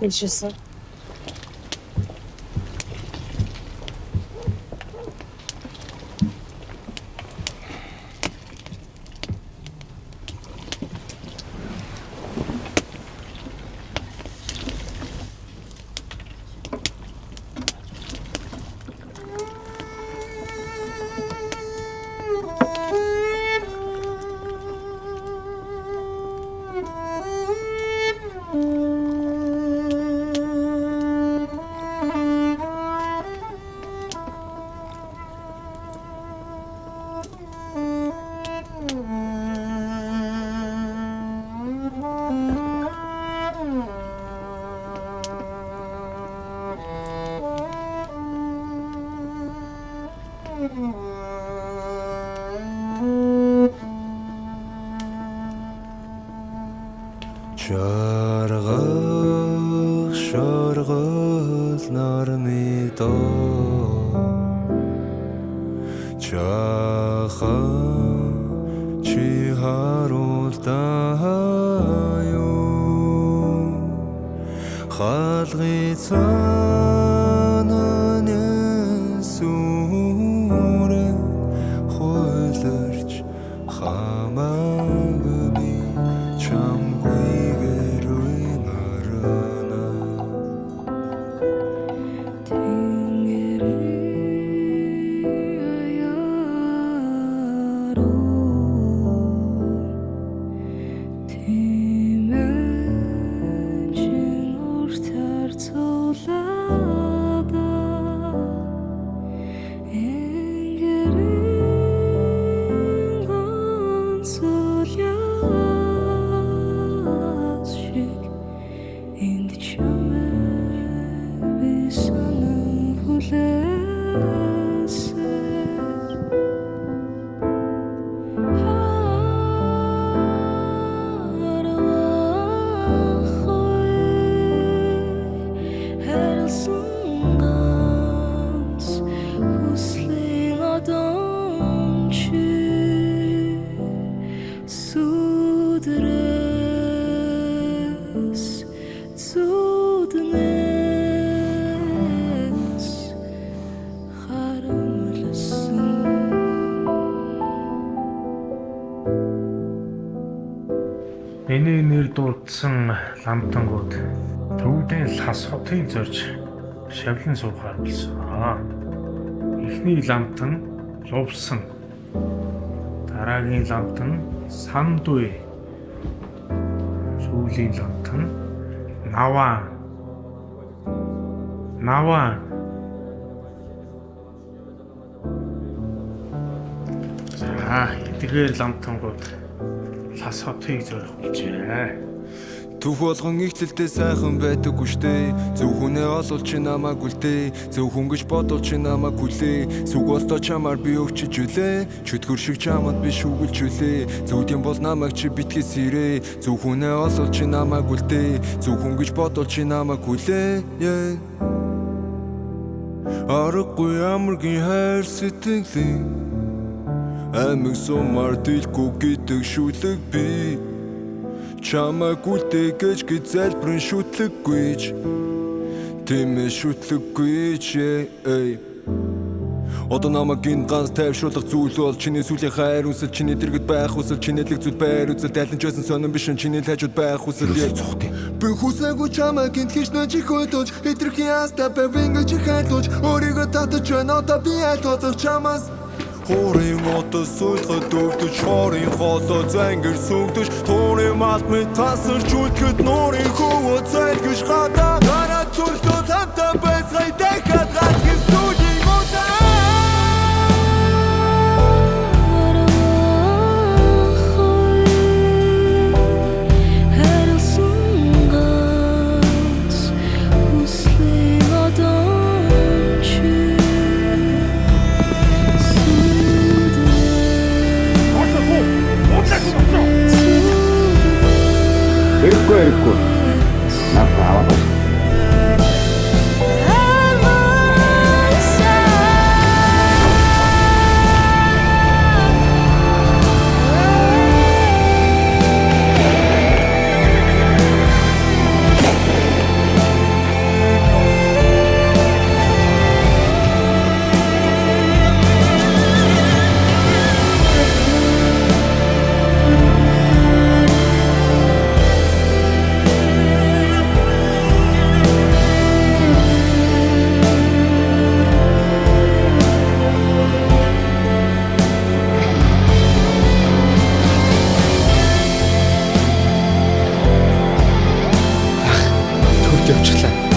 хэлжсэн. Шаргах шаргал нарны доо чаха чи харуултаа юу халгы цаананы сүрэ хойлорч хамааг би Миний нэр дуудсан ламтангууд төвдийн лас хотыг зорж шавлан суухаар болсон. Эхний ламтан лувсан. Дараагийн ламтан сандуй. Сүүлийн ламтан наваа. Эдгээр ламтангууд лас хотыг зорих болжээ. Түүх болгон ихтэлтэй сайхан байдаггүй штэ. Зөв хүнээ олвол чи намайг үлдээ. Зөв хүн гэж бодвол чи намайг хүлээ. Сүг болтоо чамаар би өгчөж үлээ. Чөтгөр шиг чамд би шүүгүүлж үлээ. Зөвдийн бол намайг чи битгий сэрээ. Зөв хүнээ олвол чи намайг үлдээ. Зөв хүн гэж бодвол чи намайг хүлээ. Аргагүй амаргийн хайр сэтгэлээ. Амиг сумаар дэлгүй гэдэг шүлэг би. Чамайг үлдээ гэж залбирэн шүтлэггүйч. Тэмээ шүтлэггүйч. Одоо намайг энэ ганц тайвшруулах зүйл бол чиний сүлийн хайр үсэл. Чиний дэргэд байх үсэл. Чиний лэг зүйл байр үзэл. Тайлан ч байсан сонирн биш чиний хажууд байх үсэл. Би хүсээгүй чамайг энд хийж нөжих хөдөлж. Эдрхийн яста бэвэнгэж хайлуулж. Өөрийгөө татаж байна одоо би айлтолох чамаас. Хорийн отос суулгад өвдөж хорийн хоолоо зангэр сүгдэж туурын малт мэд тасарч үлдэхэд нуурын хөвөө зайлгэж гадаа гараа зүрхлүүд хамтаа байцгай дахиад галхин сүүлийн удаа. Эрэггүй. Надад аваад. явчихлаа.